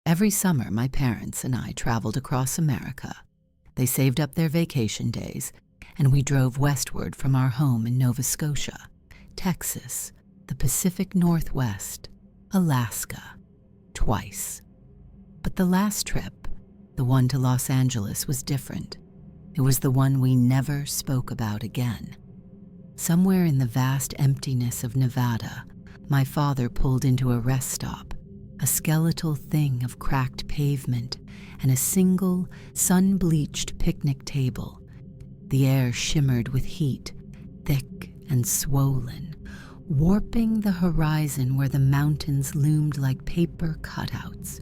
Every summer, my parents and I traveled across America. They saved up their vacation days, and we drove westward from our home in Nova Scotia, Texas, the Pacific Northwest, Alaska, twice. But the last trip, the one to Los Angeles, was different. It was the one we never spoke about again. Somewhere in the vast emptiness of Nevada, my father pulled into a rest stop, a skeletal thing of cracked pavement and a single, sun-bleached picnic table. The air shimmered with heat, thick and swollen, warping the horizon where the mountains loomed like paper cutouts.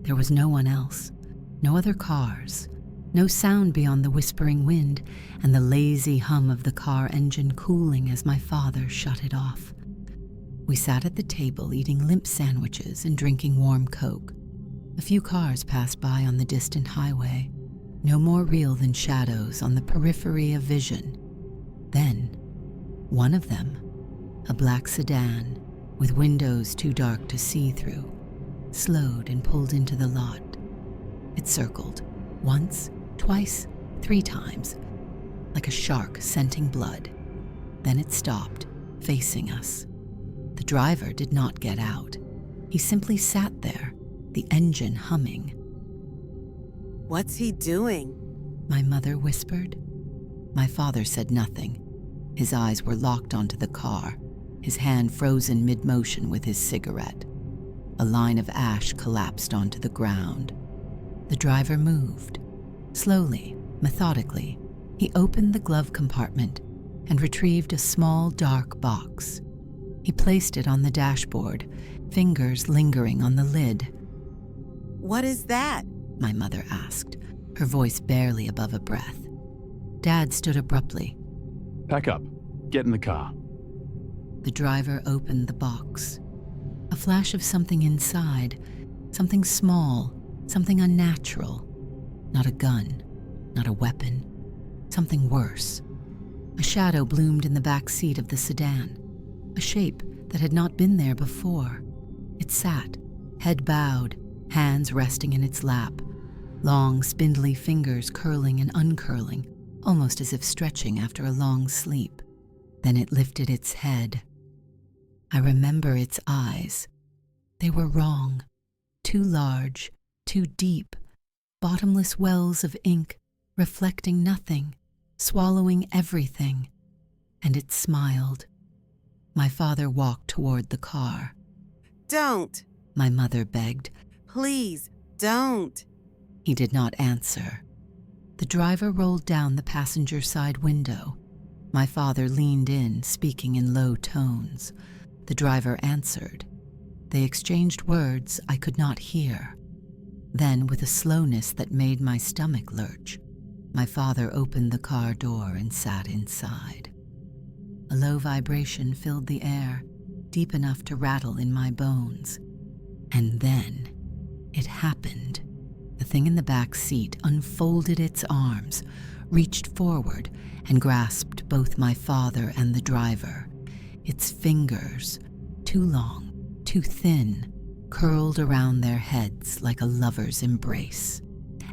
There was no one else, no other cars, no sound beyond the whispering wind and the lazy hum of the car engine cooling as my father shut it off. We sat at the table eating limp sandwiches and drinking warm Coke. A few cars passed by on the distant highway, no more real than shadows on the periphery of vision. Then, one of them, a black sedan with windows too dark to see through, slowed and pulled into the lot. It circled, once, twice, 3 times, like a shark scenting blood. Then it stopped, facing us. The driver did not get out. He simply sat there, the engine humming. "What's he doing?" My mother whispered. My father said nothing. His eyes were locked onto the car, his hand frozen mid-motion with his cigarette. A line of ash collapsed onto the ground. The driver moved. Slowly, methodically, he opened the glove compartment and retrieved a small, dark box. He placed it on the dashboard, fingers lingering on the lid. "What is that?" My mother asked, her voice barely above a breath. Dad stood abruptly. "Pack up. Get in the car." The driver opened the box. A flash of something inside, something small, something unnatural. Not a gun, not a weapon, something worse. A shadow bloomed in the back seat of the sedan, a shape that had not been there before. It sat, head bowed, hands resting in its lap, long, spindly fingers curling and uncurling, almost as if stretching after a long sleep. Then it lifted its head. I remember its eyes. They were wrong, too large, too deep, bottomless wells of ink, reflecting nothing, swallowing everything. And it smiled. My father walked toward the car. "Don't!" My mother begged. "Please, don't!" He did not answer. The driver rolled down the passenger side window. My father leaned in, speaking in low tones. The driver answered. They exchanged words I could not hear. Then, with a slowness that made my stomach lurch, my father opened the car door and sat inside. A low vibration filled the air, deep enough to rattle in my bones. And then, it happened. The thing in the back seat unfolded its arms, reached forward, and grasped both my father and the driver. Its fingers, too long, too thin, curled around their heads like a lover's embrace.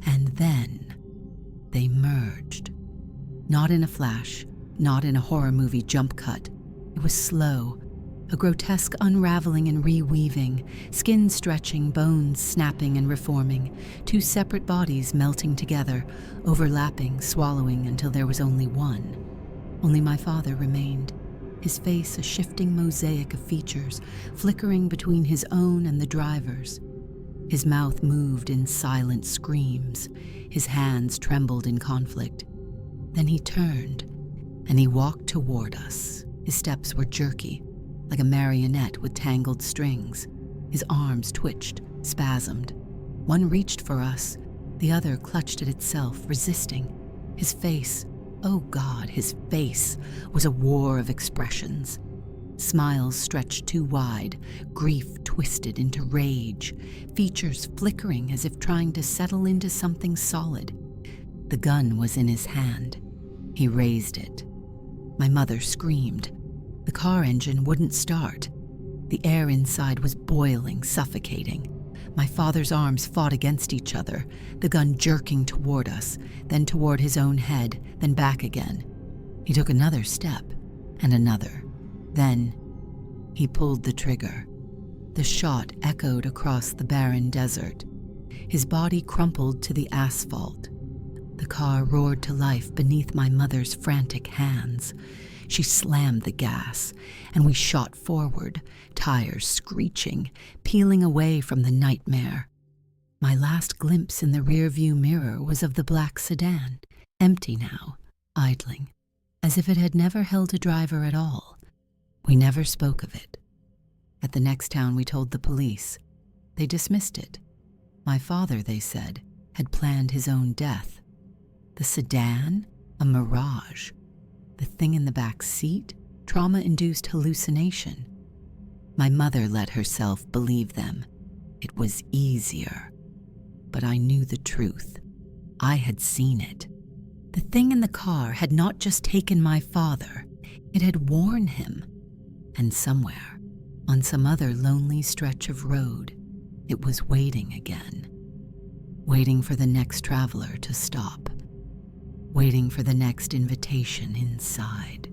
And then they merged. Not in a flash, not in a horror movie jump cut. It was slow, a grotesque unraveling and reweaving, skin stretching, bones snapping and reforming, 2 separate bodies melting together, overlapping, swallowing until there was only one. Only my father remained, his face a shifting mosaic of features, flickering between his own and the driver's. His mouth moved in silent screams, his hands trembled in conflict. Then he turned, and he walked toward us. His steps were jerky, like a marionette with tangled strings. His arms twitched, spasmed. One reached for us, the other clutched at itself, resisting. His face, oh God, his face, was a war of expressions. Smiles stretched too wide, grief twisted into rage, features flickering as if trying to settle into something solid. The gun was in his hand. He raised it. My mother screamed. The car engine wouldn't start. The air inside was boiling, suffocating. My father's arms fought against each other, the gun jerking toward us, then toward his own head, then back again. He took another step, and another. Then he pulled the trigger. The shot echoed across the barren desert. His body crumpled to the asphalt. The car roared to life beneath my mother's frantic hands. She slammed the gas, and we shot forward, tires screeching, peeling away from the nightmare. My last glimpse in the rearview mirror was of the black sedan, empty now, idling, as if it had never held a driver at all. We never spoke of it. At the next town we told the police. They dismissed it. My father, they said, had planned his own death. The sedan? A mirage. The thing in the back seat? Trauma-induced hallucination. My mother let herself believe them. It was easier. But I knew the truth. I had seen it. The thing in the car had not just taken my father. It had worn him. And somewhere, on some other lonely stretch of road, it was waiting again. Waiting for the next traveler to stop. Waiting for the next invitation inside.